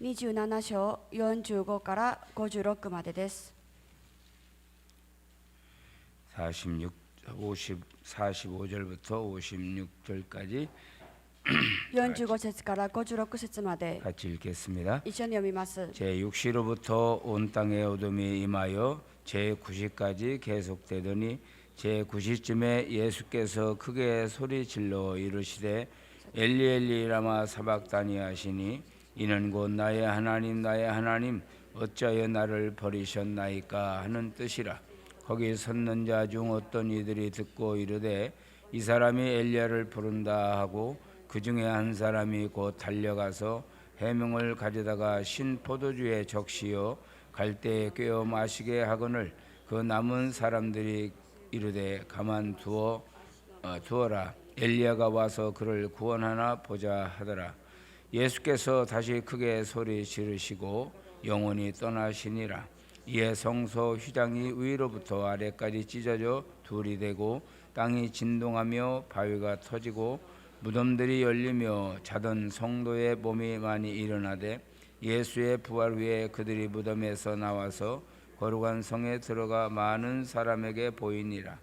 27章45から56までです。45절부터 56절까지 45節から56節まで 같이 읽겠습니다. 一緒に読みます。 제6시로부터 온 땅에 어둠이 임하여 제9시까지 계속되더니 제9시쯤에 예수께서 크게 소리질러 이르시되 엘리 엘리 라마 사박다니 하시니 이는 곧 나의 하나님 나의 하나님 어찌하여 나를 버리셨나이까 하는 뜻이라. 거기 섰는 자 중 어떤 이들이 듣고 이르되 이 사람이 엘리야를 부른다 하고 그 중에 한 사람이 곧 달려가서 해명을 가져다가 신 포도주에 적시어 갈대에 꿰어 마시게 하거늘 그 남은 사람들이 이르되 가만 두어라 엘리야가 와서 그를 구원하나 보자 하더라. 예수께서 다시 크게 소리 지르시고 영원히 떠나시니라. 이에 성소 휘장이 위로부터 아래까지 찢어져 둘이 되고 땅이 진동하며 바위가 터지고 무덤들이 열리며 자던 성도의 몸이 많이 일어나되 예수의 부활 후에 그들이 무덤에서 나와서 거룩한 성에 들어가 많은 사람에게 보이니라.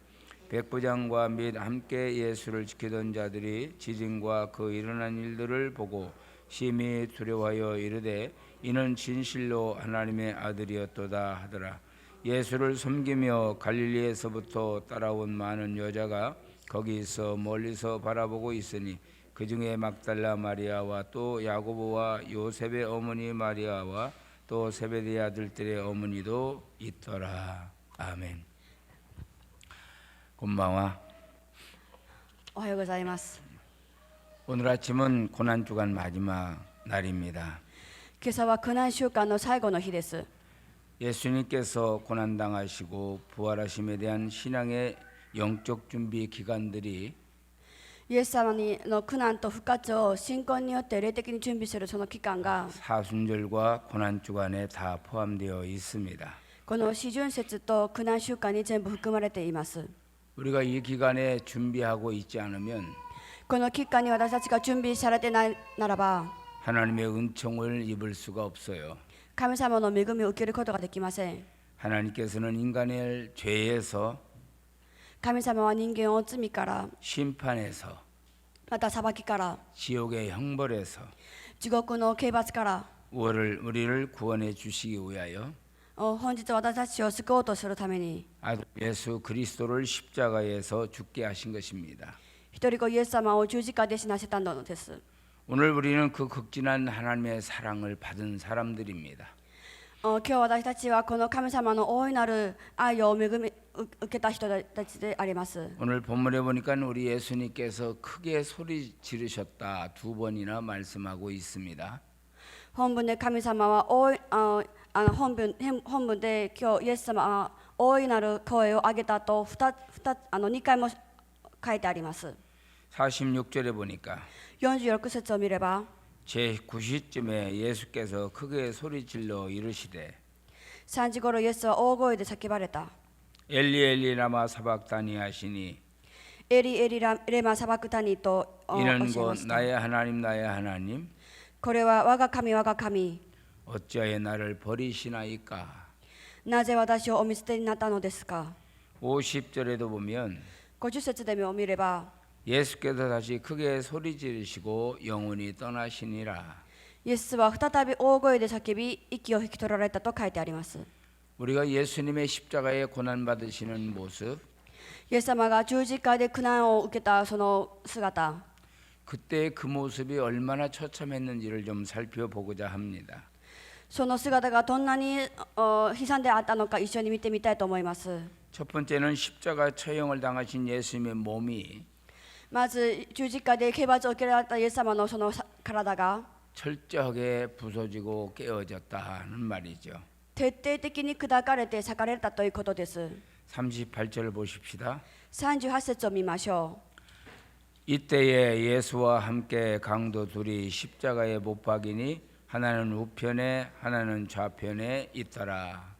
백부장과 및 함께 예수를 지키던 자들이 지진과 그 일어난 일들을 보고 심히 두려워하여 이르되 이는 진실로 하나님의 아들이었도다 하더라. 예수를 섬기며 갈릴리에서부터 따라온 많은 여자가 거기서 멀리서 바라보고 있으니 그 중에 막달라 마리아와 또 야고보와 요셉의 어머니 마리아와 또 세베대 아들들의 어머니도 있더라. 아멘. 곤방와 おはようございます。 오늘 아침은 고난주간 마지막 날입니다. 今朝は苦難週間の最後の日です。 예수님께서 고난당하시고 부활하심에 대한 신앙의 영적 준비 기간들이 イエス様の苦難と復活を信仰によって霊的に準備するその期間が 사순절과 고난주간에 다 포함되어 있습니다. この四旬節と苦難週間に全部含まれています。 우리가 이 기간에 준비하고 있지 않으면 この期間に私たちが準備されてないならば 하나님의 은총을 입을 수가 없어요. 神様の恵みを受けることができません。 하나님께서는 인간의 죄에서 神様は人間を罪から 심판에서 また裁きから 지옥의 형벌에서 地獄の刑罰から 우리를 구원해 주시기 위하여 本日私たちを救おうとするために 아들 예수 그리스도를 십자가에서 죽게 하신 것입니다. 一人子イエス様を十字架で死なせたのです。 오늘 우리는 그 극진한 하나님의 사랑을 받은 사람들입니다. 今日私たちはこの神様の大いなる愛を恵み受けた人たちであります。 오늘 본문에 보니까 우리 예수님께서 크게 소리 지르셨다 두 번이나 말씀하고 있습니다. 本文で神様は本文で今日イエス様は大いなる声を上げたと2回も書いてあります。 46절에 보니까 46節を見れば 제9시쯤에 예수께서 크게 소리질러 이르시되 3時頃イエスは大声で叫ばれた。 엘리 엘리 라마 사박다니 하시니 エリエリレマサバクタニとおっしゃい 이는 ま 곧 した。 나의 하나님 나의 하나님 これは我が神我が神、 어찌하여 나를 버리시나이까. なぜ私をお見捨てになったのですか。 50절에도 보면 50節で見れば 예수께서 다시 크게 소리 지르시고 영원히 떠나시니라. イエスは再び大声で叫び息を引き取られたと書いてあります。 우리가 예수님의 십자가에 고난 받으시는 모습 イエス様が十字架で苦難を受けたその姿、 그때 그 모습이 얼마나 처참했는지를 좀 살펴보고자 합니다. その姿がどんなに悲惨であったのか一緒に見てみたいと思います。 첫 번째는 십자가 처형을 당하신 예수님의 몸이 まず十字架で刑罰を受けられたイエス様のその体が 철저하게 부서지고 깨어졌다는 말이죠. 徹底的に砕かれて裂かれたということです。 38절을 보십시다. 38節を見ましょう。 이때에 예수와 함께 강도 둘이 십자가에 못 박이니 하나는 우편에 하나는 좌편에 있더라.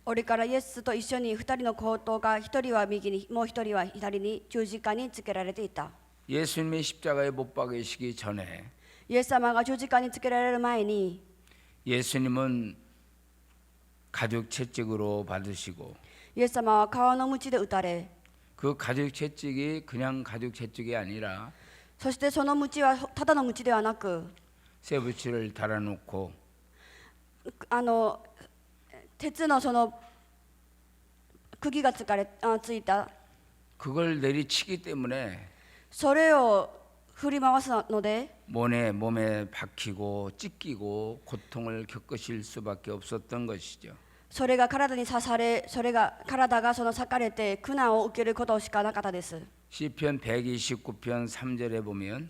折からイエスと一緒に二人の強盗が一人は右にもう一人は左に十字架につけられていた。 예수님이 십자가에 못 박이시기 전에 イエス様が十字架につけられる前に 예수님은 가죽 채찍으로 받으시고 イエス様は川の鞭で打たれ、 그 가죽 채찍이 그냥 가죽 채찍이 아니라 そしてその鞭はただの鞭ではなく、 쇠붙이를 달아놓고 鉄のその釘がついた 그걸 내리치기 때문에 それを振り回すので 몸에 박히고 찢기고 고통을 겪으실 수밖에 없었던 것이죠. それが体に刺され、それが体がその裂かれて苦難を受けることしかなかったです。 시편 129편 3절에 보면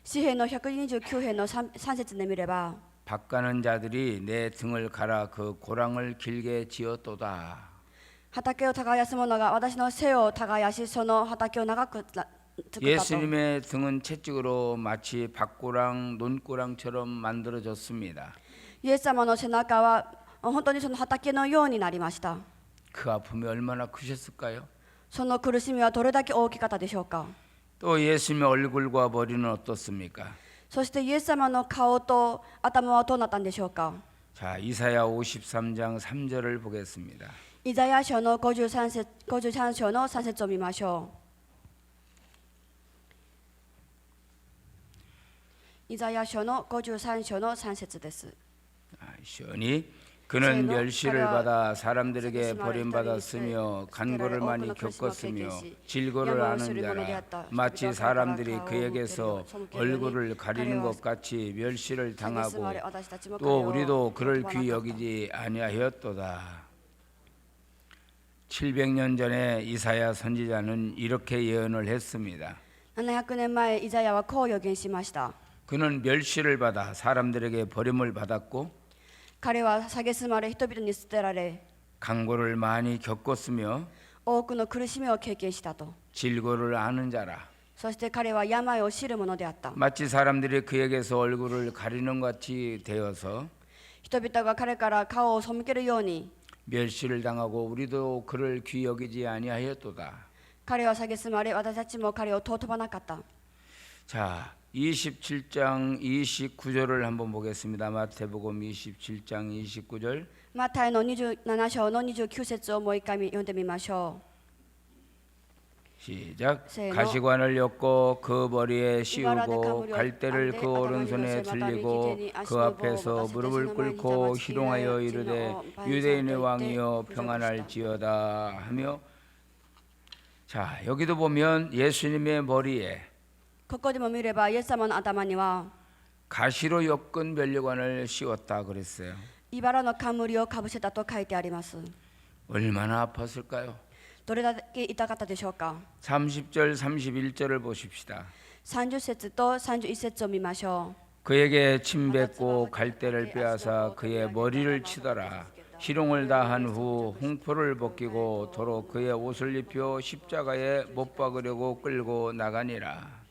詩篇の129編の 3節で見れば、 밭가는 자들이 내 등을 갈아 그 고랑을 길게 지었도다. 畑を耕す者が私の背を耕し、その畑を長く作ったと。 예수님의 등은 채찍으로 마치 밭고랑 논고랑처럼 만들어졌습니다. イエス様の背中は本当にその畑のようになりました。 그 아픔이 얼마나 크셨을까요? その苦しみはどれだけ大きかったでしょうか。 또 예수님의 얼굴과 머리는 어떻습니까? そしてイエス様の顔と頭はどうなったんでしょうか。 자, 이사야 53장 3절을 보겠습니다. イザヤ書の53章の3節を見ましょう。イザヤ書の53章の3節です。 시온이 그는 멸시를 받아 사람들에게 버림받았으며 간고를 많이 겪었으며 질고를 아는 자라 마치 사람들이 그에게서 얼굴을 가리는 것 같이 멸시를 당하고 또 우리도 그를 귀히 여기지 아니하였도다. 700년 전에 이사야 선지자는 이렇게 예언을 했습니다. 700年前イザヤはこう予言しました。 그는 멸시를 받아 사람들에게 버림을 받았고 彼は蔑まれ人々に捨てられ、 간고를 많이 겪었으며 多くの苦しみを経験したと。 질고를 아는 자라 そして彼は病を知る者であった。 마치 사람들이 그에게서 얼굴을 가리는 것 같이 되어서 人々が彼から顔を背けるように、 멸시를 당하고 우리도 그를 귀히 여기지 아니하였도다. 彼は蔑まれ、私たちも彼を尊ばなかった。 자, 27장 29절을 한번 보겠습니다. 마태복음 27장 29절. マタイの27章の29節をもう一回読んでみましょう。 시작. 세노. 가시관을 엮고 그 머리에 이바라데 씌우고 가무려 갈대를 안데 그 오른손에 아다마리로세 들리고 마다리 그 기대니 앞에서 아시노보 무릎을 마다시 꿇고 대신에 희롱하여 마치 이르되 진어 유대인의 반사될 왕이여 때 평안할지어다 하며. 자, 여기도 보면 예수님의 머리에 ここでも見ればイエス様の頭には 가시로 엮은 면류관을 씌웠다 그랬어요. 茨の冠をかぶせたと書いてあります。 얼마나 아팠을까요? どれだけ痛かったでしょうか。 30절 31절을 보십시다. 30節と31節を見ましょう。 그에게 침 뱉고 갈대를 빼앗아 그의 머리를 치더라. 희롱을 다한 후 홍포를 벗기고 도로 그의 옷을 입혀 십자가에 못 박으려고 끌고 나가니라.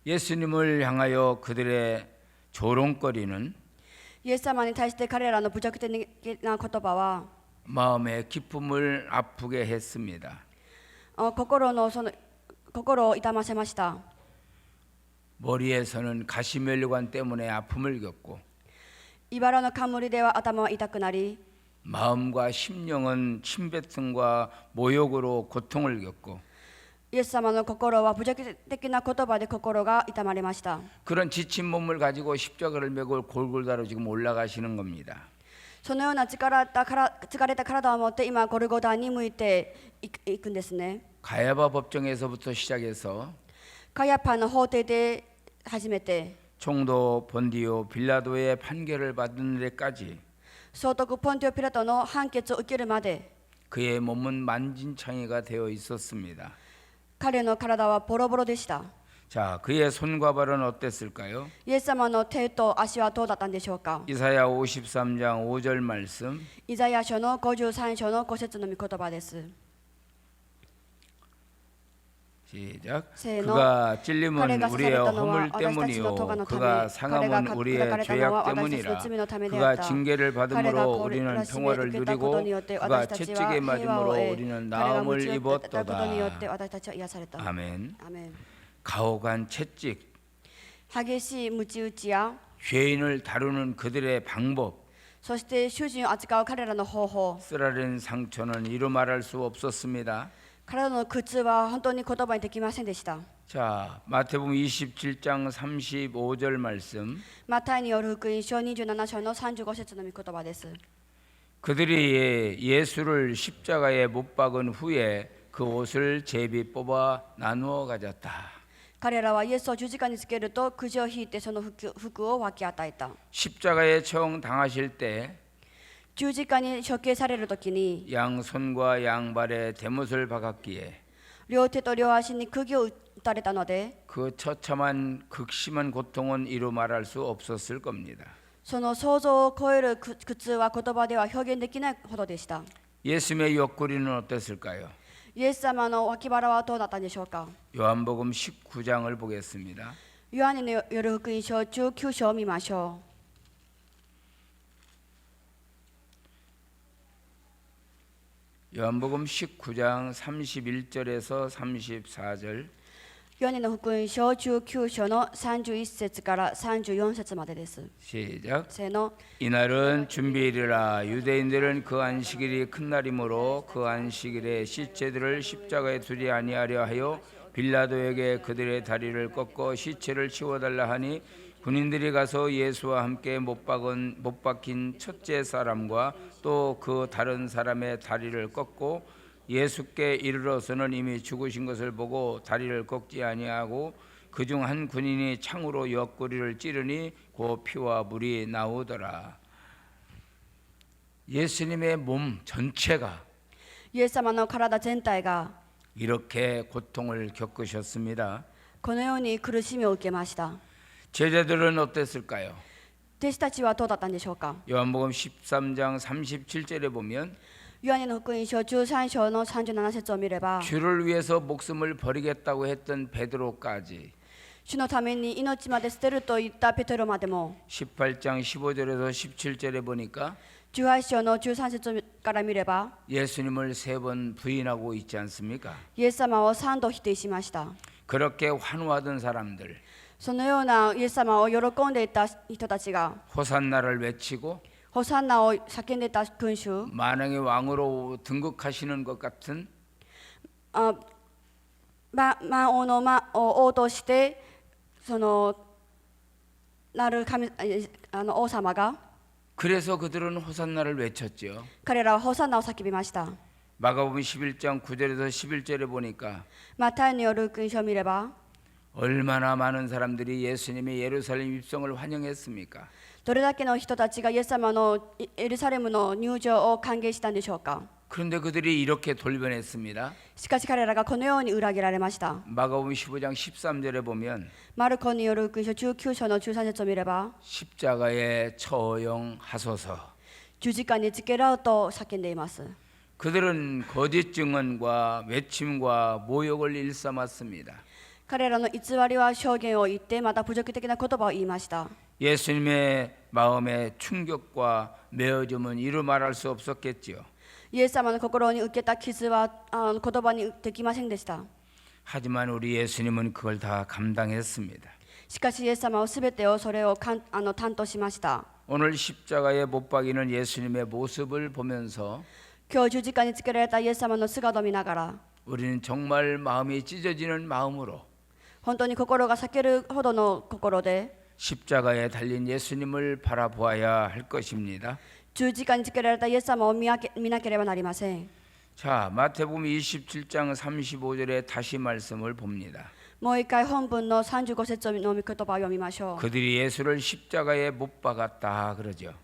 예수님을 향하여 그들의 조롱거리는 イエス様に対して彼らの侮辱的な言葉は 마음의 기쁨을 아프게 했습니다. 心を痛ませました。 머리에서는 가시면류관 때문에 아픔을 겪고 茨の冠では頭は痛くなり、 마음과 심령은 침뱉음과 모욕으로 고통을 겪고 イエス様の心は侮辱的な言葉で心が痛まれました。 그런 지친 몸을 가지고 십자가를 메고 골골다로 지금 올라가시는 겁니다. そのような疲れた体を持って今ゴルゴダに向いていくんですね。 가야바 법정에서부터 시작해서 カヤパの法廷で始めて 총독 본디오 빌라도의 판결을 받는 데까지 総督ポンティオ・ピラトの判決を受けるまで 그의 몸은 만진창이가 되어 있었습니다. 彼の体はボロボロでした。 자, 그의 손과 발은 어땠을까요? イエス様の手と足はどうだったんでしょうか。 이사야 53장 5절 말씀. イザヤ書の53章の5節の御言葉です。 시작. 세노. 그가 찔림은彼が 우리의 刺されたのは 허물 私たちの 때문이요 咎のため、 그가 상함은 彼が 우리의 砕かれたのは 죄악 私たち 때문이라. の罪のためであ 그가 った。 징계를 彼が 받음으로 懲 우리는 らしめ 평화를 受けたこ 누리고 とによって 그가 私たちは 채찍에 平和を 맞음으로 得、 우리는 彼が 나음을 鞭を受けたことによって 입었도다. 私たちは癒された。 아멘. アメン。 가혹한 채찍, 激しい鞭打ちや 죄인을 다루는 그들의 방법, そして主人を扱う彼らの方法、 쓰라린 상처는 이루 말할 수 없었습니다. 彼らの苦痛は本当に言葉にできませんでした。 자, 마태복음 27장 35절 말씀. マタイによる福音書27章の35節の御言葉です。 그들이 예수를 십자가에 못 박은 후에 그 옷을 제비 뽑아 나누어 가졌다. 彼らはイエスを十字架につけるとくじを引いてその服を分け与えた。 십자가에 처형 당하실 때 十字架に処刑されるときに 양손과 양발에 대못을 박았기에 両手と両足に釘を打たれたので 그 처참한 극심한 고통은 이루 말할 수 없었을 겁니다. その想像を超える苦痛は言葉では表現できないほどでした。 예수님의 옆구리는 어땠을까요? イエス様の脇腹はどうだったんでしょうか。 요한복음 19장을 보겠습니다. ヨハネのよる福音書19章を見ましょ 요한복음 19장 31절에서 34절. う。ヨハネの福音書19章の31節から34節までです。 시작. せーの。 이날은 준비일이라 유대인들은 그 안식일이 큰 날이므로 그 안식일에 시체들을 십자가에 두지 아니하려 하여 빌라도에게 그들의 다리를 꺾어 시체를 치워달라 하니 군인들이 가서 예수와 함께 못 박힌 첫째 사람과 또 그 다른 사람의 다리를 꺾고 예수께 이르러서는 이미 죽으신 것을 보고 다리를 꺾지 아니하고 그중 한 군인이 창으로 옆구리를 찌르니 그 피와 물이 나오더라. 예수님의 몸 전체가 イエス様の体全体が 이렇게 고통을 겪으셨습니다. このように苦しみを受けました。 제자들은 어땠을까요? 弟子たちはどうだったんでしょうか。 요한복음 13장 37절에 보면 ヨハネの福音書13章の37節を見れば 주를 위해서 목숨을 버리겠다고 했던 베드로까지 主のために命まで捨てると言ったペテロまでも 18장 15절에서 17절에 보니까 18章の13節から見れば 예수님을 3번 부인하고 있지 않습니까? イエス様を3度否定しました。 그렇게 환호하던 사람들 そのようなイエス様を喜んでいた人たちが 호산나를 외치고 ホサンナを叫んでいた君主 만왕의 왕으로 등극하시는 것 같은 魔王の王としてそのなる神王様が 그래서 그들은 호산나를 외쳤죠. 彼らはホサンナを叫びました。 마가복음 11장 9절에서 11절에 보니까 マタイによる福音書を見れば 얼마나 많은 사람들이 예수님의 예루살렘 입성을 환영했습니까? どれだけの人たちがイエス様のエルサレムの入場を歓迎したんでしょうか。 그런데 그들이 이렇게 돌변했습니다. しかし彼らがこのように裏切られました。 마가복음 15장 13절에 보면 マルコによる福音書19章の13節を見れば 십자가에 처형하소서. 十字架につけろと叫んでいます。 그들은 거짓 증언과 외침과 모욕을 일삼았습니다. 彼らの偽りは証言を言ってまた侮辱的な言葉を言いました。 예수님의 마음의 충격과 메어짐은 이루 말할 수 없었겠지요. イエス様の心に受けた傷は言葉にできませんでした。 하지만 우리 예수님은 그걸 다 감당했습니다. しかしイエス様はすべてをそれを担当しました。 오늘 십자가에 못 박이는 예수님의 모습을 보면서 今日十字架につけられたイエス様の姿を見ながら 우리는 정말 마음이 찢어지는 마음으로 本当に心が裂けるほどの心で 십자가에 달린 예수님을 바라보아야 할 것입니다. 十字架につけられたイエス様を見なければなりません。 자, 마태복음 27장 35절에 다시 말씀을 봅니다. もう一回本文の35節の御言葉を読みましょう。 그들이 예수를 십자가에 못 박았다 그러죠.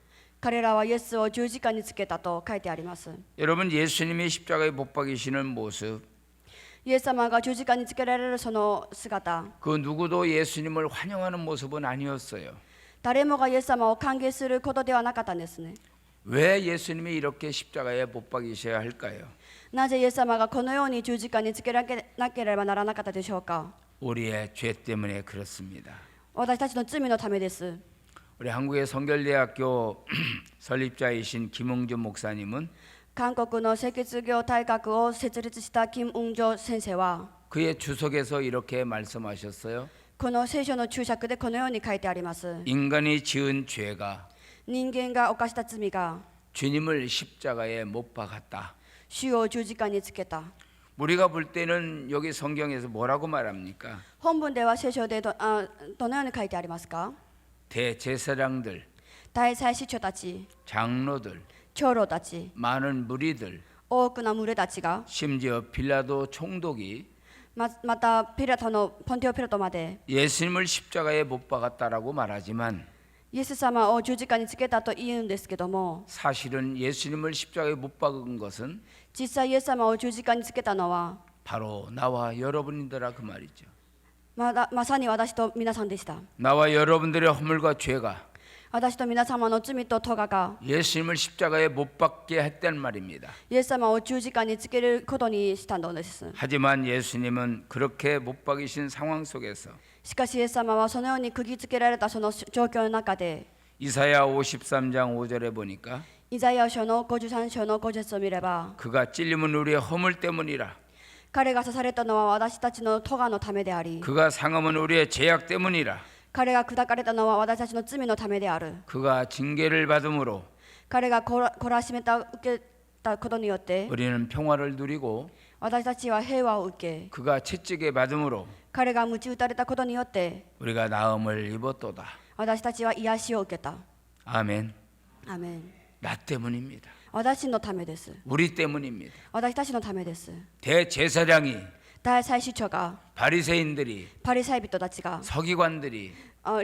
彼らはイエスを十字架につけたと書いてあります。 여러분, 예수님이 십자가에 못 박이시는 모습, イエス様が十字架につけられるその姿、 그 누구도 예수님을 환영하는 모습은 아니었어요. 誰もがイエス様を歓迎することではなかったんですね。 왜 예수님이 이렇게 십자가에 못 박이셔야 할까요? なぜイエス様がこのように十字架につけなければならなかったでしょうか。 우리의 죄 때문에 그렇습니다. 私たちの罪のためです。 우리 한국의 성결대학교 설립자이신 김웅준 목사님은 韓国の赤血病大学を設立した金運上先生は 그의 주석에서 이렇게 말씀하셨어요. この聖書の注釈でこのように書いてあります。 인간이 지은 죄가 人間が犯した罪が 주님을 십자가에 못 박았다. 主を十字架につけた。 우리가 볼 때는 여기 성경에서 뭐라고 말합니까? 本文では聖書でどのように書いてありますか？ 대제사장들, 大祭司長たち、 장로들, 長老たち、 많은 무리들, 多くの群れたちが、 심지어 빌라도 총독이 またポンテオピラトまで 예수님을 십자가에 못 박았다라고 말하지만 イエス様を十字架につけたと言うんですけども、 사실은 예수님을 십자가에 못 박은 것은 実際イエス様を十字架につけたのは 바로 나와 여러분이더라 그 말이죠. まさに私と皆さんでした。 나와 여러분들의 허물과 죄가 私と皆様の罪と咎が 예수님을 십자가에 못 박게 했단 말입니다. イエス様を十字架につけることにしたのです。 하지만 예수님은 그렇게 못 박이신 상황 속에서 しかしイエス様はそのように釘付けられたその状況の中で、 이사야 53장 5절에 보니까 イザヤ書の53章の5節を見れば、 그가 찔림은 우리의 허물 때문이라 彼が刺されたのは私たちの咎のためであり、 그가 상함은 우리의 죄악 때문이라 彼が砕かれたのは私たちの罪のためである。 그가 징계를 받음으로 彼が懲らしめた受けたことによって 우리는 평화를 누리고 私たちは平和を受け、 그가 채찍에 받음으로 彼が鞭打たれたことによって 우리가 나음을 입었도다. 私たちは癒しを受けた。 아멘. アメン。 나 때문입니다. 私のためです。 우리 때문입니다. 私たちのためです。 대제사장이 大祭司長が、 바리새인들이 パリサイ人たちが、 서기관들이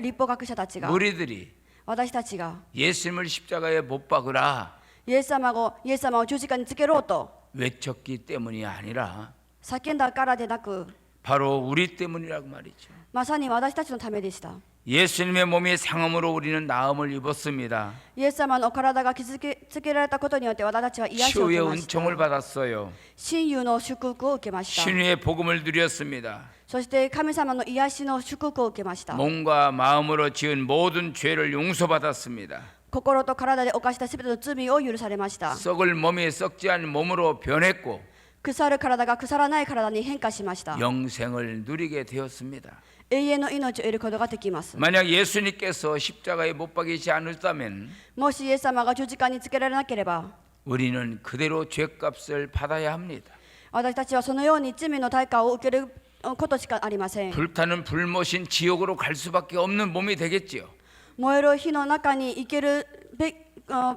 立法学者たちが、 무리들이 私たちが 예수님을 십자가에 못 박으라 イエス様を十字架につけろと 외쳤기 때문이 아니라 叫んだからでなく、 바로 우리 때문이라고 말이죠. まさに私たちのためでした。 예수님의 몸이 상함으로 우리는 나음을 입었습니다. イエス様の体が傷つけられたことによって私たちは癒しを受 치유의 けました。 은총을 받았어요. 親友の祝福を受けました。 신유의 복음을 누렸습니다. そして神様の癒しの祝福を受けました。 몸과 마음으로 지은 모든 죄를 용서받았습니다. 心と体で犯したすべての罪を許されました。 썩을 몸이 썩지 않은 몸으로 변했고 腐る体が腐らない体に変化しました。 영생을 누리게 되었습니다. 永遠の命を得ることができます。 만약 예수님께서 십자가에 못 박이지 않았다면 もしイエス様が十字架につけられなければ、 우리는 그대로 죄값을 받아야 합니다. 私たちはそのように罪の対価を受けることしかありません。 불타는 불못인 지옥으로 갈 수밖에 없는 몸이 되겠지요. 燃える火の中に生きる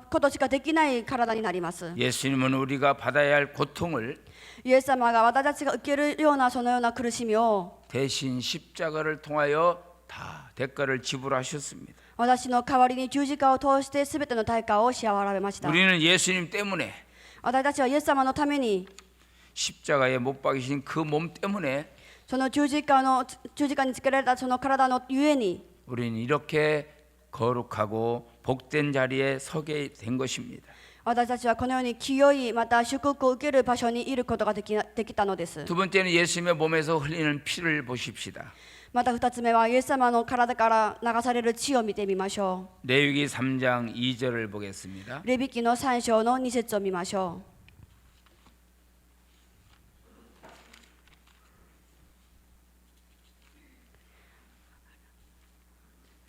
ことしかできない体になります。 예수님은 우리가 받아야 할 고통을 イエス様が私たちが受けるようなそのような苦しみを 대신 십자가를 통하여 다 대가를 지불하셨습니다. 私の代わりに十字架を通してすべての対価を支払われました。 우리는 예수님 때문에 私たちはイエス様のために 십자가에 못 박이신 그 몸 때문에 その十字架につけられたその体のゆえに 우리는 이렇게 거룩하고 복된 자리에 서게 된 것입니다. 私たちはこのように清いまた祝福を受ける場所にいることができたのです。 두 번째는 예수님의 몸에서 흘리는 피를 보십시다. また2つ目はイエス様の体から流される血を見てみましょ 레위기 3장 2절을 보겠습니다. う。レビ記の3章の2節を見ましょ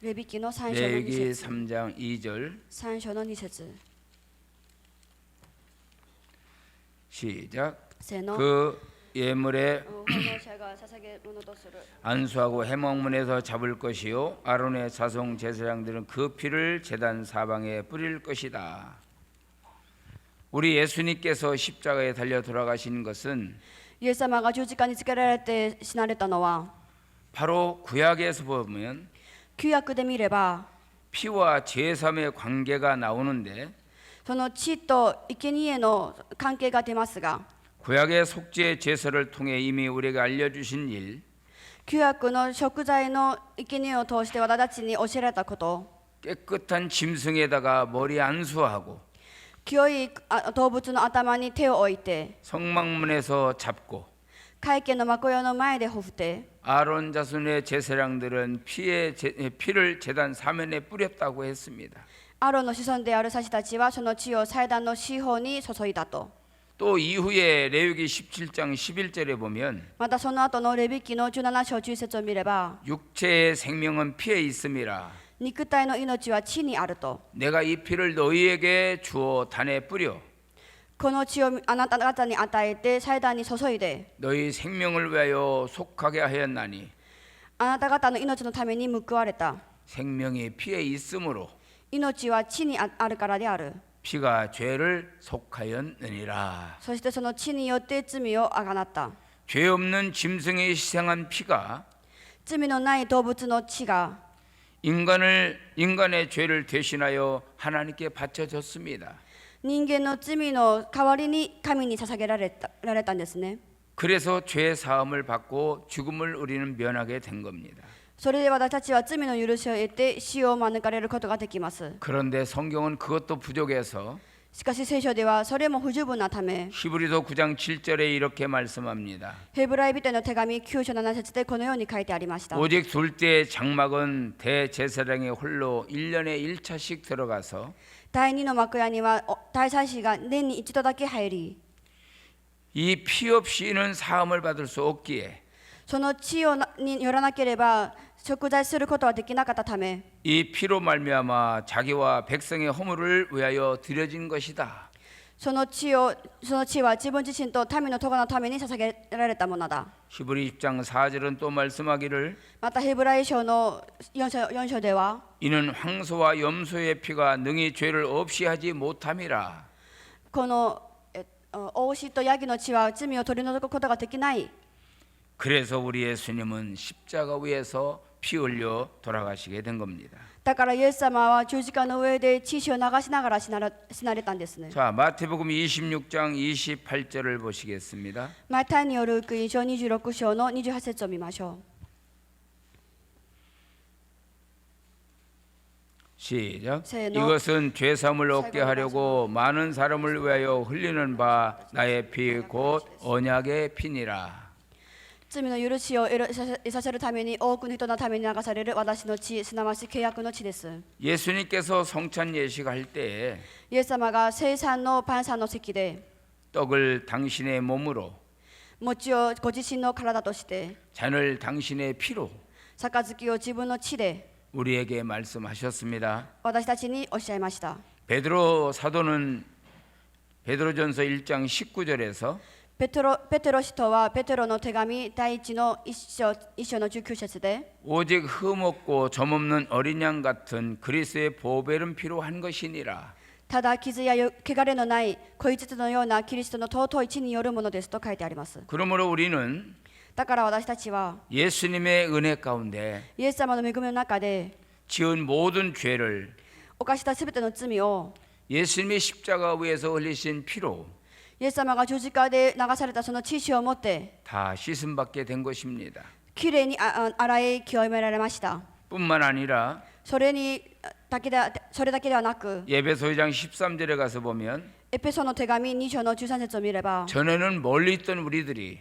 う。レビ記の3章の2 레위기 節 3장 2절 3章の2節 시작. せーの。 그 예물에 奉納者が捧げるものとする 안수하고 해먹문에서 잡을 것이요 아론의 자손 제사장들은 그 피를 제단 사방에 뿌릴 것이다. 우리 예수님께서 십자가에 달려 돌아가신 것은 イエス様が十字架につけられて死なれたのは 바로 구약에서 보면 旧約で見れば 피와 제삼의 관계가 나오는데 その血と生贄の関係が出ますが 구약의 속죄 제사를 통해 이미 우리에게 알려주신 일 旧約の食材の生贄を通して私たちに教えられたこと 깨끗한 짐승에다가 머리 안수하고 清い動物の頭に手を置いて 성막문에서 잡고 会見の幕屋の前でほふて 아론 자손의 제사장들은 피를 제단 사면에 뿌렸다고 했습니다. アロンの子孫である祭司たちはその血を祭壇の四方に注いだと또 이후에 레위기 17장 11절에 보면 またその後のレビ記の17章10節を見れば、 육체의 생명은 피에 있음이라. 肉体の命は地にあると。 내가 이 피를 너희에게 주어 단에 뿌려 この血をあなた方に与えて祭壇に注いで、 너희 생명을 위하여 속하게 하였나니 あなた方の命のために報われた。 생명이 피에 있으므로 命は地にあるからである。 피가 죄를 속하였느니라. そしてその地によって罪をあがなった。 죄 없는 짐승이 희생한 피가 罪のない動物の血が 인간의 죄를 대신하여 하나님께 바쳐졌습니다. 人間の罪の代わりに神に捧げられたんですね。 그래서 죄 사함을 받고 죽음을 우리는 면하게 된 겁니다. それで私たちは罪の許しを得て死を免れることができます。 그런데 성경은 그것도 부족해서 しかし聖書ではそれも不十分なため、 히브리서 9장 7절에 이렇게 말씀합니다. ヘブライ人への手紙9章7節でこのように書いてありました。 오직 둘째 장막은 대제사장이 홀로 1년에 1차씩 들어가서 第2の幕屋には大祭司が年に一度だけ入り、 이 피 없이는 사함을 받을 수 없기에 その血によらなければ贖罪することはできなかったため、 이 피로 말미암아 자기와 백성의 허물을 위하여 드려진 것이다. その血は自分自身と民の咎のために捧げられたものだ。 히브리 10장 4절은 또 말씀하기를 またヘブライ書の4章では、 이는 황소와 염소의 피가 능히 죄를 없이 하지 못함이라. この王牛とヤギの血は罪を取り除くことができない。 그래서 우리 예수님은 십자가 위에서 피 흘려 돌아가시게 된 겁니다. だからイエス様は十字架の上で血を流しながら死なれたんですね。 자, 마태복음 26장 28절을 보시겠습니다. マタイによる福音書26章の28節を見ましょう。 시작. 세노. 이것은 죄 사함을 얻게 하려고 많은 사람을 위하여 흘리는 바 나의 피 곧 언약의 피니라. 罪の許しを得させるために多くの人のために流される私の血、すなわち契約の血です。 예수님께서 성찬 예식할 때 イエス様が聖餐のパンサの席で 떡을 당신의 몸으로 餅をご自身の体として、 잔을 당신의 피로 杯を自分の血で 우리에게 말씀하셨습니다. 私たちにおっしゃいました。 베드로 사도는 베드로전서 1장 19절에서 ペテロ使徒はペテロの手紙第1の1章の19節で、 오직 흠없고 점없는 어린 양 같은 그리스도의 보배른 피로 한 것이니라. ただ傷や汚れのない子羊のようなキリストの尊い血によるものですと書いてあります。 그러므로 우리는 だから私たちは 예수님의 은혜 가운데 イエス様の恵みの中で 지은 모든 죄를 犯したすべての罪を 예수님의 십자가 위에서 흘리신 피로 イエス様が十字架で流されたその血潮を持って 다 씻음 받게 된 것입니다. きれいに洗い清められました。 뿐만 아니라 それだけではなく、 예배소 2장 13절에 가서 보면 エペソの手紙2章の13節を見れば、 전에는 멀리 있던 우리들이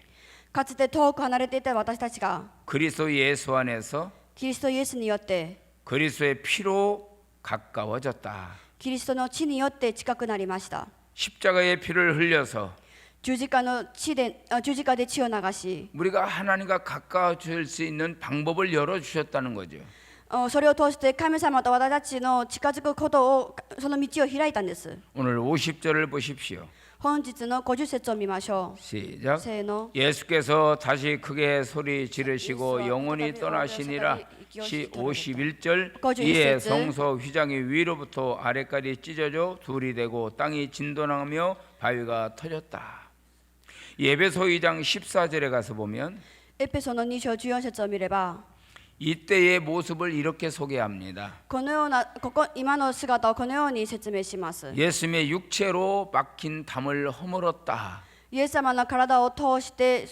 かつて遠く離れていた私たちが 그리스도 예수 안에서 キリストイエスによって 그리스도의 피로 가까워졌다. キリストの血によって近くなりました。 십자가의 피를 흘려서 十字架で血を流し、 우리가 하나님과 가까워질 수 있는 방법을 열어주셨다는 거죠. それを通して神様と私たちの近づくことを、その道を開いたんです。 오늘 50절을 보십시오. 本日の50節を見ましょう。 시작. せーの。 예수께서 다시 크게 소리 지르시고 영원히 떠나시니라. 시 51절. 이에 성소 휘장이 위로부터 아래까지 찢어져 둘이 되고 땅이 진동하며 바위가 터졌다. 예배소 2장 14절에 가서 보면 エペソの2章14節を見れば、 이때의 모습을 이렇게 소개합니다. このような今の姿をこのように説明します。 예수님의 육체로 막힌 담을 허물었다. イエス様の体を通して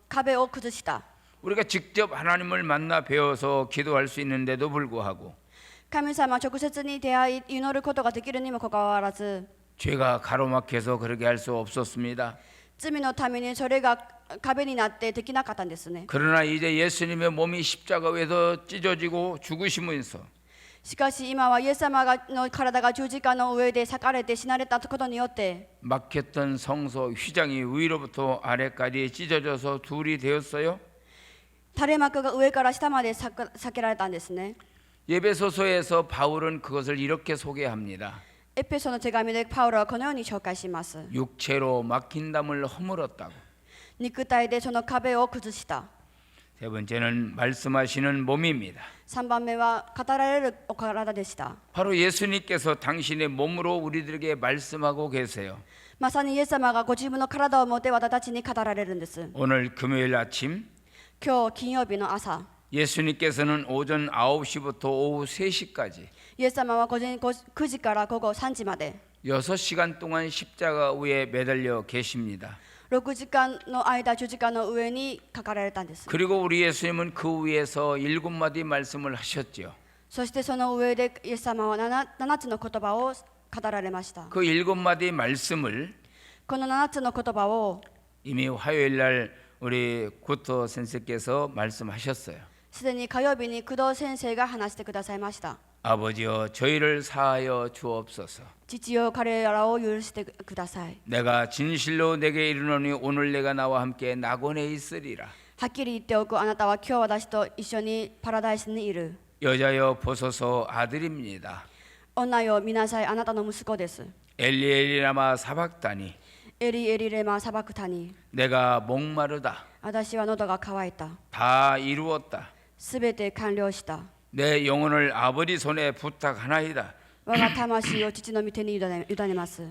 壁を崩した。 우리가 직접 하나님을 만나 배워서 기도할 수 있는데도 불구하고 神様直接に出会い祈ることができるにもかかわらず、 죄가 가로막혀서 그렇게 할 수 없었습니다. 罪のためにそれが壁になってできなかったんですね。 그러나 이제 예수님의 몸이 십자가 위에서 찢어지고 죽으시면서 しかし今はイエス様の体が十字架の上で裂かれて死なれたことによって 막혔던 성소 휘장이 위로부터 아래까지 찢어져서 둘이 되었어요. 垂れ幕が上から下まで裂けられたんですね。 예배소서에서 바울은 그것을 이렇게 소개합니다. エペソの手紙でパウロはこのように紹介します。 육체로 막힌 담을 허물었다고. 肉体でその壁を崩した。 세 번째는 말씀하시는 몸입니다. 3番目は語られるお体でした。 바로 예수님께서 당신의 몸으로 우리들에게 말씀하고 계세요. まさにイエス様がご自分の体を持って私たちに語られるんです。 오늘 금요일 아침 今日金曜日の朝、 예수님께서는 오전 9시부터 오후 3시까지 イエス様は午前9時から午後3時まで 6시간 동안 십자가 위에 매달려 계십니다. 6時間の間十字架の上に書かれたんです。 그리고 우리 예수님은 그 위에서 7마디 말씀을 하셨죠. そしてその上でイエス様は 7つの言葉を語られました。 그 7마디 말씀을 この7つの言葉を 이미 화요일 날 우리 구토 선생께서 말씀하셨어요. すでに火曜日に工藤先生が話してくださいました。 아버지여 저희를 사하여 주옵소서. 父よ彼らを許してください。 내가 진실로 내게 이르노니 오늘 내가 나와 함께 낙원에 있으리라. はっきり言っておく、あなたは今日私と一緒にパラダイスにいる。 여자여 보소서 아들입니다. 女よ見なさい、あなたの息子です。 엘리엘리라마 사박다니 エリエリレマサバクタニ。 내가 목마르다. 私は喉が渇いた。 다 이루었다. すべて完了した。 내 영혼을 아버지 손에 부탁하나이다. 我が魂を父の御手に委ねます。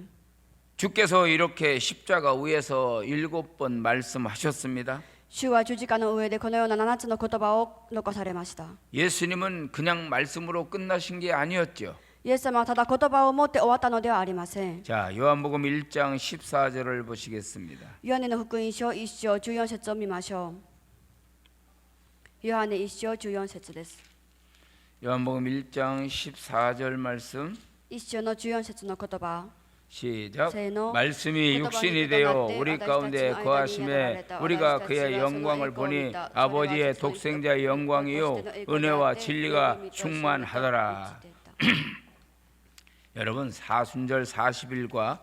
주께서 이렇게 십자가 위에서 7번 말씀하셨습니다. 主は十字架の上でこのような7つの言葉を残されました。 예수님은 그냥 말씀으로 끝나신 게 아니었죠. イエス様はただ言葉を持って終わったのではありません。 자, 요한복음 1장 14절을 보시겠습니다. ヨハネの福音書1章14節を見ましょう。ヨハネ1章14節です。 요한복음 1장 14절 말씀 1章の14節の言葉。 시작. 세노. 말씀이 육신이 되어 우리 가운데 거하심에 우리가 그의 영광을 보니 아버지의 독생자의 영광이요 은혜와 진리가 충만하더라. 여러분 사순절 40일과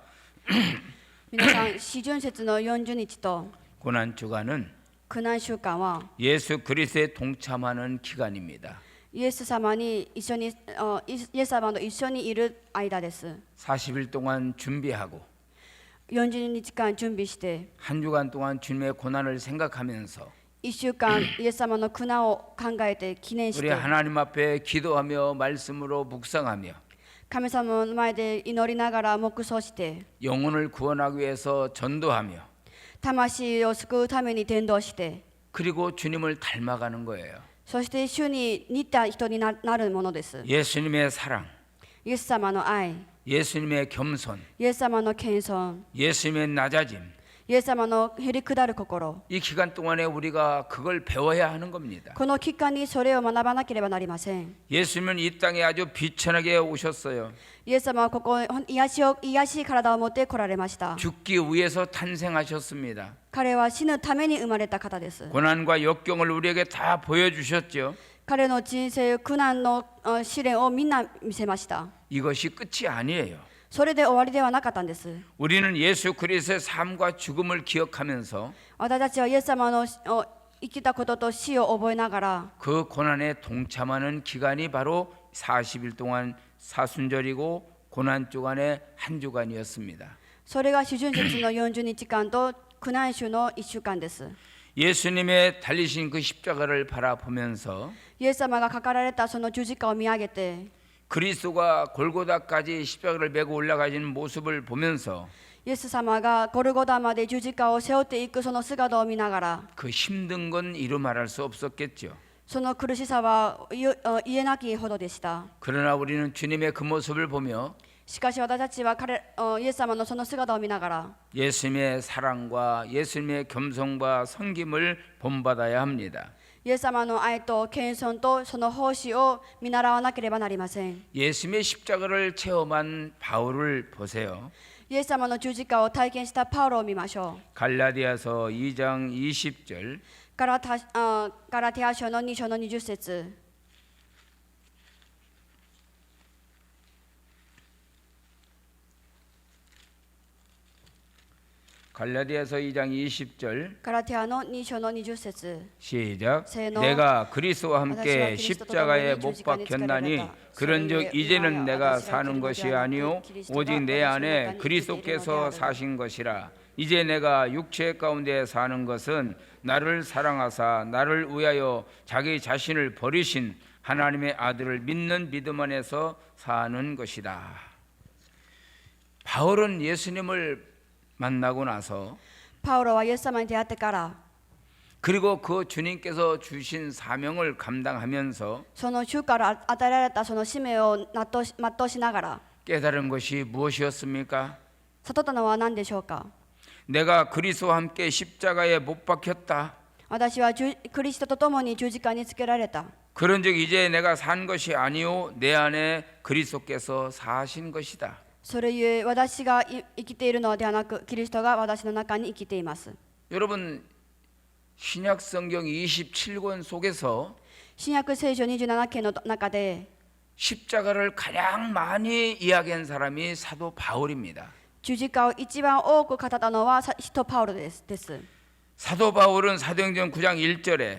皆さん、四旬節の40日と 고난 주간은 苦難週間は 예수 그리스도에 동참하는 기간입니다. イエス様に一緒にイエス様と一緒にいる間です。 40일 동안 준비하고 40日間準備して 한 주간 동안 주님의 고난을 생각하면서 1週間イエス様の苦難を考えて記念し 우리 て 하나님 앞에 기도하며 말씀으로 묵상하며 神様の前で祈りながら黙想して 영혼을 구원하기 위해서 전도하며 魂を救うために伝道して 그리고 주님을 닮아가는 거예요. そして主に似た人になるものです。 예수님의 사랑, イエス様の愛、 예수님의 겸손, イエス様の謙遜、 예수님의 낮아짐. イエス様のへり下る心、 이 기간 동안에 우리가 그걸 배워야 하는 겁니다. この期間にそれを学ばなければなりません。 예수님은 이 땅에 아주 비천하게 오셨어요. イエス様はここ癒しい体を持って来られました。 죽기 위해서 탄생하셨습니다. 彼は死ぬために生まれた方です。 고난과 역경을 우리에게 다 보여주셨죠. 彼の人生、苦難の試練をみんな見せました。 이것이 끝이 아니에요. それで終わりではなかったんです。 우리는 예수 그리스도의 삶과 죽음을 기억하면서 私たちはイエス様の生きたことと死を覚えながら 그 고난에 동참하는 기간이 바로 40일 동안 사순절이고 고난 주간의 한 주간이었습니다. それが四旬節の40日間と苦難週の1週間です。 예수님의 달리신 그 십자가를 바라보면서 イエス様がかかられたその十字架を見上げて 그리스도가 골고다까지 십자가를 메고 올라가시는 모습을 보면서 イエス様がゴルゴダまで十字架を背負っていくその姿を見ながら 그 힘든 건 이루 말할 수 없었겠죠. その苦しさは言えなきほどでした。 그러나 우리는 주님의 그 모습을 보며 しかし私たちはイエス様のその姿を見ながら 예수님의 사랑과 예수님의 겸손과 섬김을 본받아야 합니다. イエス様の愛と謙遜とその奉仕を見習わなければなりません。 예수님의 십자가를 체험한 바울을 보세요. イエス様の十字架を体験したパウロを見ましょう。 갈라디아서 2장 20절 ガラテヤ書の2章の20節 갈라디아서 2장 20절 ガラテヤの2章の20節 시작. 세노. 내가 그리스도와 함께私はキリストと共に 십자가에 못 十字架につけられた。 박혔나니 그런즉 이제는 내가 사는 것이 아니요 오직 내 안에 그리스도께서 사신 것이라. 이제 내가 육체 가운데 사는 것은 나를 사랑하사 나를 위하여 자기 자신을 버리신 하나님의 아들을 믿는 믿음 안에서 사는 것이다. 바울은 예수님을 만나고 나서 パウロはイエス様に出会ってから 그리고 그 주님께서 주신 사명을 감당하면서 その主から与えられたその使命を全うしながら 깨달은 것이 무엇이었습니까? 悟ったのは何でしょうか。 내가 그리스도와 함께 십자가에 못 박혔다. 私はクリストと共に十字架につけられた。 그런즉 이제 내가 산 것이 아니요 내 안에 그리스도께서 사신 것이다. それゆえ私が生きているのではなくキリストが私の中に生きています。 여러분 신약 성경 27권 속에서 新約聖書27卷の中で 십자가를 가장 많이 이야기한 사람이 사도 바울입니다. 十字架を一番多く語ったのは使徒パウロです。 사도 바울은 사도행전 9장 1절에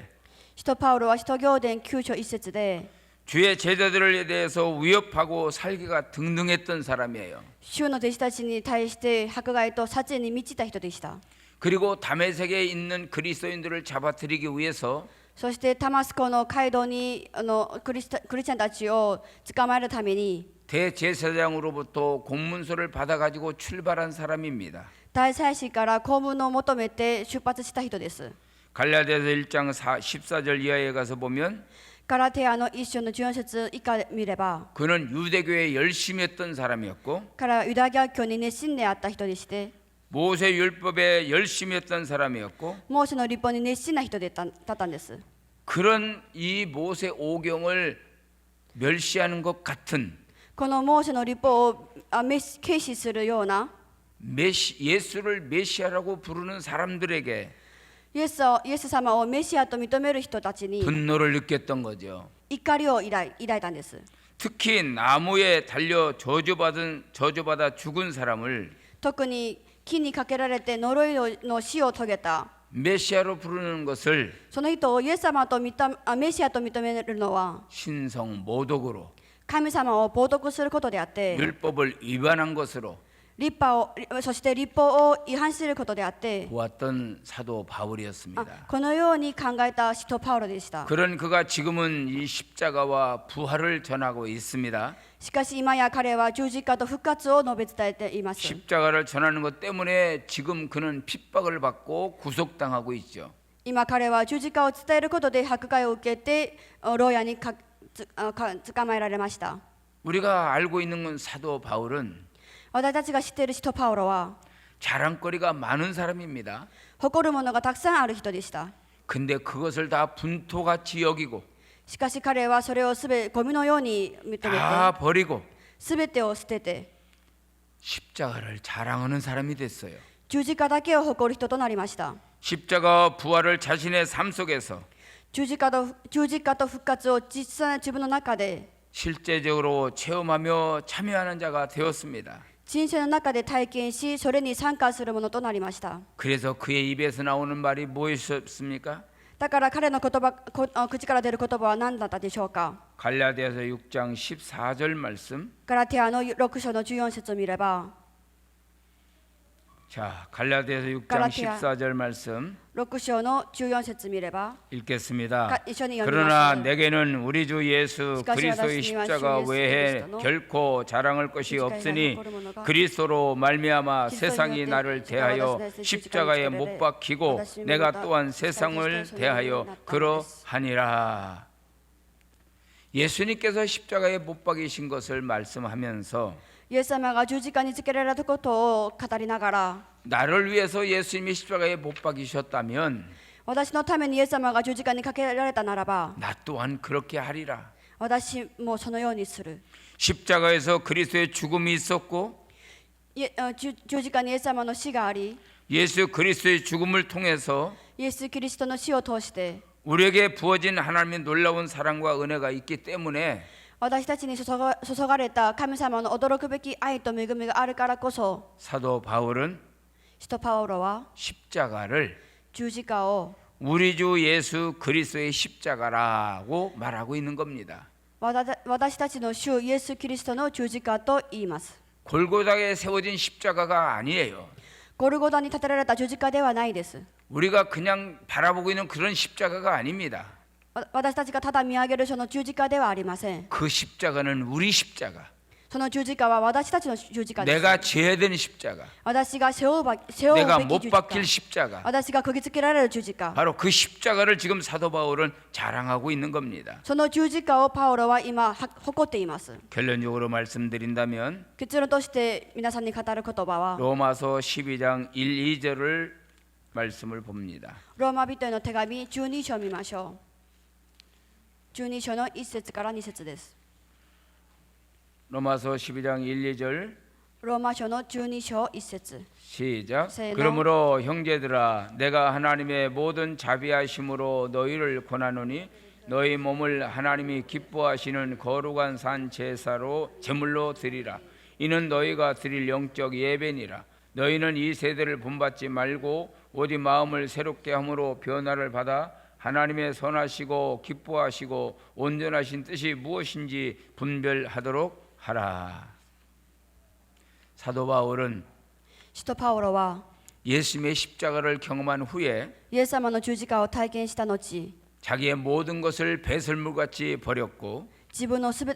使徒パウロは使徒行伝9章1節で 주의 제자들에 대해서 위협하고 살기가 등등했던 사람이에요. 主の弟子たちに対して迫害と殺意に満ちた人でした。 그리고 다메섹에 있는 그리스도인들을 잡아들이기 위해서 そしてタマスコの街道にクリスチャンたちを捕まえるために 대제사장으로부터 공문서를 받아가지고 출발한 사람입니다. 大祭司から公文を求めて出発した人です。 갈라디아서 1장 14절 이하에 가서 보면 ガラテヤの一章の14節以下見れば 그는 유대교에 열심히 했던 사람이었고 彼はユダヤ教に熱心であった人でして 모세 율법에 열심히 했던 사람이었고 モーセの律法に熱心な人だったんです。 그런 이 모세 오경을 멸시하는 것 같은 このモーセの律法を軽視するような 예수를 메시아라고 부르는 사람들에게 イエス様をメシアと認める人たちに 분노를 느꼈던 거죠. 怒りを抱いたんです。 특히 나무에 달려 저주받아 죽은 사람을 特に木にかけられて呪いの死を遂げた 메시아로 부르는 것을 その人をイエス様とメシアと認めるのは 신성 모독으로 神様を冒涜することであって 율법을 위반한 것으로 そして律法を違反することであって 보았던 사도 바울이었습니다. このように考えた使徒パウロでした。 그런 그가 지금은 이 십자가와 부활을 전하고 있습니다. しかし今や彼は十字架と復活を述べ伝えています。 십자가를 전하는 것 때문에 지금 그는 핍박을 받고 구속당하고 있죠. 今彼は十字架を伝えることで迫害を受けて牢屋に捕まえられました。 우리가 알고 있는 건 사도 바울은 私たちが知っている使徒パウロは 자랑거리가 많은 사람입니다. 誇るものがたくさんある人でした。 근데 그것을 다 분토같이 여기고 しかし彼はそれをすべてゴミのように認めて 다 버리고 すべてを捨てて 십자가를 자랑하는 사람이 됐어요. 十字架だけを誇る人となりました。 십자가와 부활을 자신의 삶 속에서 十字架と復活を実際自分の中で 실제적으로 체험하며 참여하는 자가 되었습니다. 人生の中で体験しそれに参加するものとなりました。 그래서 그의 입에서 나오는 말이 무엇이었습니까? だから彼の口から出る言葉は何だったでしょうか。 갈라디아서 6장 14절 말씀. ガラテヤの6章の14節を見れば 자, 갈라디아서 6장 갈라디아 14절 말씀 6章の14節見れば 읽겠습니다. 이천이 그러나 연구하세요. 내게는 우리 주 예수 시까지 그리스도의 와다시니와 십자가 주 예수 외에 그리스도는 결코 자랑할 것이 십자가에 없으니 나를 거르모노가 그리스도로 말미암아 그리스도에 세상이 이르되 나를 십자가에 대하여 나를 십자가에 십자가에 못 박히고 와다시니 내가 모다 또한 십자가에 세상을 그리스도의 대하여 손에 그러하니라. 예수님께서 십자가에 못 박이신 것을 말씀하면서 イエス様が十字架につけられたことを語りながら 나를 위해서 예수님이 십자가에 못 박이셨다면 私のためにイエス様が十字架にかけられたならば 나 또한 그렇게 하리라. 私もそのようにする。 십자가에서 그리스도의 죽음이 있었고 十字架にイエス様の死があり 예수 그리스도의 죽음을 통해서 イエス・キリストの死を通して 우리에게 부어진 하나님의 놀라운 사랑과 은혜가 있기 때문에 私たちに注がれた神様の驚くべき愛と恵みがあるからこそ 사도 바울은 使徒パウロは 십자가를 十字架を 우리 주 예수 그리스도의 십자가라고 말하고 있는 겁니다. 私たちの主イエス・キリストの十字架と言います。 골고다에 세워진 십자가가 아니에요. ゴルゴダに立てられた十字架ではないです。 우리가 그냥 바라보고 있는 그런 십자가가 아닙니다. 私たちがただ見上げるその十字架ではありません。 그 십자가는 우리 십자가. その十字架は私たちの十字架です。 내가 져야 되는 십자가. 私が背負うべ 내가 き 못 十字架。 박힐 십자가. 私が釘付けられる十字架。 바로 그 십자가를 지금 사도 바울은 자랑하고 있는 겁니다. その十字架をパウロは今誇っています。 결론적으로 말씀드린다면 結論として皆さんに語る言葉は 로마서 12장 1, 2절을 말씀을 봅니다. ローマ人への手紙12章を見ましょう。12章の1節から2節です。 로마서 12장 1, 2절 ローマ書の12章1節 시작. 세노. 그러므로 형제들아 내가 하나님의 모든 자비하심으로 너희를 권하노니 너희 몸을 하나님이 기뻐하시는 거룩한 산 제사로 제물로 드리라. 이는 너희가 드릴 영적 예배니라. 너희는 이 세대를 본받지 말고 오직 마음을 새롭게 함으로 변화를 받아 하나님의 선하시고 기뻐하시고 온전하신 뜻이 무엇인지 분별하도록 하라. 사도 바울은 使徒パウロは 예수님의 십자가를 경험한 후에 イエス様の十字架を体験した後、 자기의 모든 것을 배설물같이 버렸고 自分のすべ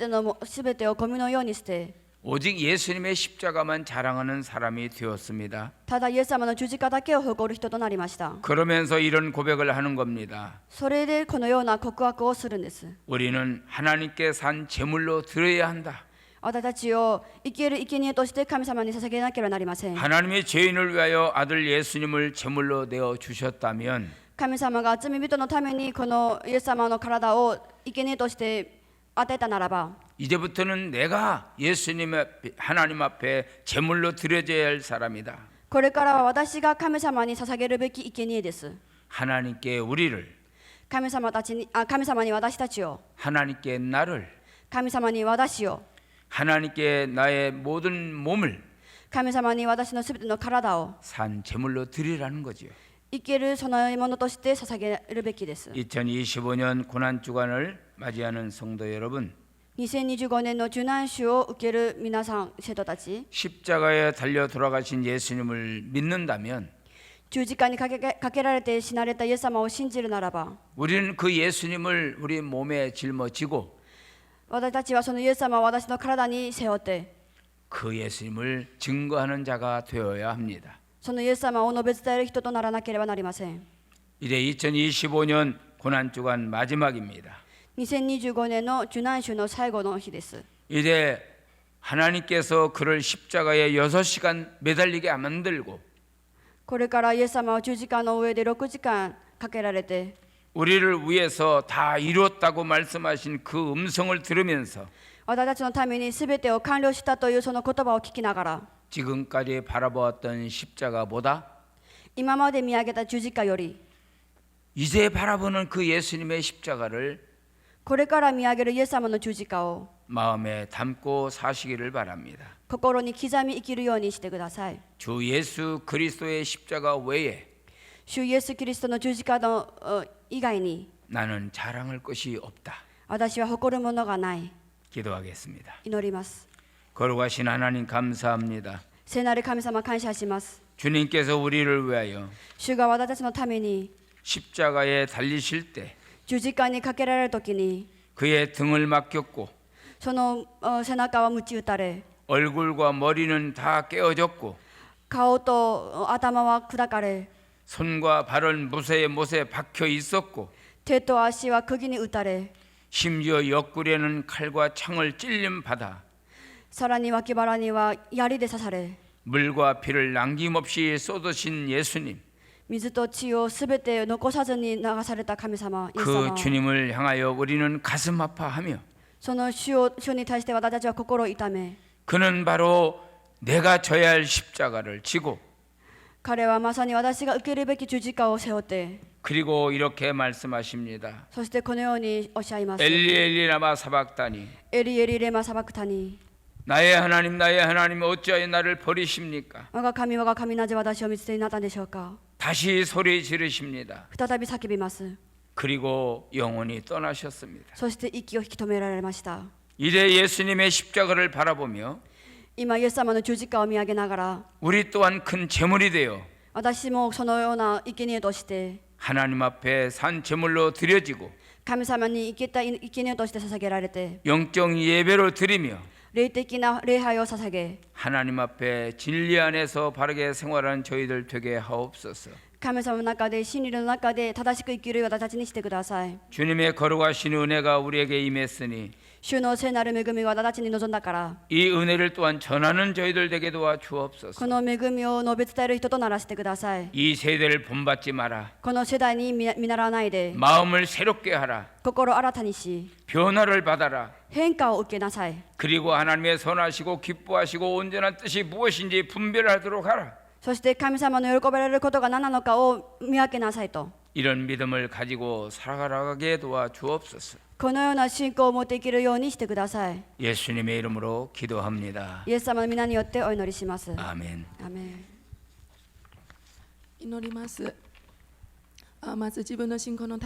てをゴミのように捨て、 오직 예수님의 십자가만 자랑하는 사람이 되었습니다. ただイエス様の十字架だけを誇る人となりました。 그러면서 이런 고백을 하는 겁니다. それでこのような告白をするんです。 우리는 하나님께 산 제물로 드려야 한다. 私たちを生ける生贄として神様に捧げなければなりません。 하나님의 죄인을 위하여 아들 예수님을 제물로 내어 주셨다면 神様が罪人のためにこのイエス様の体を生贄として与えたならば、 이제부터는 내가 예수님 앞에, 하나님 앞에 제물로 드려져야 할 사람이다. これからは私が神様に捧げるべき生贄です。 하나님께 우리를 神様に私たちを、 하나님께 나를 神様に私を、 하나님께 나의 모든 몸을 神様に私のすべての体を 산 제물로 드리라는 거죠. 生ける供え物として捧げるべきです。 2025년 고난 주간을 맞이하는 성도 여러분, 2025年の受難週を受ける皆さん、生徒たち、 십자가에 달려 돌아가신 예수님을 믿는다면 十字架にかけられて死なれたイエス様を信じるならば、 우리는 그 예수님을 우리 몸에 짊어지고 私たちはそのイエス様を私の体に背負って、 그 예수님을 증거하는 자가 되어야 합니다. そのイエス様を述べ伝える人とならなければなりません。 이제 2025년 고난 주간 마지막입니다. 2025年の受難週の最後の日です。 이제 하나님께서 그를 십자가에 6시간 매달리게 안 만들고 これからイエス様は十字架の上で6時間かけられて、 우리를 위해서 다 이뤘다고 말씀하신 그 음성을 들으면서 私たちのために全てを完了したというその言葉を聞きながら、 지금까지 바라보았던 십자가보다 今まで見上げた十字架より、 이제 바라보는 그 예수님의 십자가를 これから見上げるイエス様の十字架を 마음에 담고 사시기를 바랍니다. 心に刻み生きるようにしてください。 주 예수 그리스도의 십자가 외에 主イエスキリストの十字架の以外に 나는 자랑할 것이 없다. 私は誇るものがない。 기도하겠습니다. 祈ります。 거룩하신 하나님 감사합니다. 聖なる神様感謝します。 주님께서 우리를 위하여 主が私たちのために 십자가에 달리실 때 十字架にかけられるときに 그의 등을 맡겼고 その背中は鞭打たれ、 얼굴과 머리는 다 깨어졌고 顔と頭は砕かれ、 손과 발은 못에 박혀 있었고 手と足は釘に打たれ、 심지어 옆구리에는 칼과 창을 찔림 받아 さらに脇腹には槍で刺され、 물과 피를 남김없이 쏟으신 예수님, 水と血をすべて残さずに流された神様、イエス 그 様、 주님을 향하여 우리는 가슴 아파하며 その主に対して私たちは心を痛め、 그는 바로 내가 져야 할 십자가를 지고 彼はまさに私が受けるべき十字架を背負って、 그리고 이렇게 말씀하십니다. そしてこのようにおっしゃいます。 엘리 엘리 라마 사박다니 エリエリレマサバクタニ、 나의 하나님 어찌하여 나를 버리십니까? 我が神なぜ私を見捨てになったんでしょうか。 다시 소리 지르십니다. 再び叫びます。 그리고 영혼이 떠나셨습니다. そして息を引き止められました。 이제 예수님의 십자가를 바라보며 今イエス様の十字架を見上げながら、 우리 또한 큰 제물이 되어 私もそのような生贄として 하나님 앞에 산 제물로 드려지고 神様に生贄として捧げられて、 영적 예배로 드리며 霊的な礼拝を捧げ、 하나님 앞에 진리 안에서 바르게 생활하는 저희들 되게 하옵소서. 神様の中で真理の中で正しく生きる私たちにしてください。 주님의 거룩하신 은혜가 우리에게 임했으니 主の聖なる恵みが私たちに臨んだから、 이 은혜를 또한 전하는 저희들 되게 도와 こ 주옵소서. の恵みを述べ伝える人とならせてください。 이 세대를 본받지 마라. この世代に見習わないで、 마음을 새롭게 하라. 心を新たにし、 변화를 받아라. 変化を受けなさい。 그리고 하나님의 선하시고 기뻐하시고 온전한 뜻이 무엇인지 분별하도록 하라. そして神様の喜ばれることが何なのかを見分けなさいと。 이런 믿음을 가지고 살아가게 도와 주옵소서. このような信仰を持って生きるようにしてください。 예수님의 이름으로 기도합니다. イエス様の皆によってお祈りします。 아멘. アメン。祈ります。まず自分の信仰のため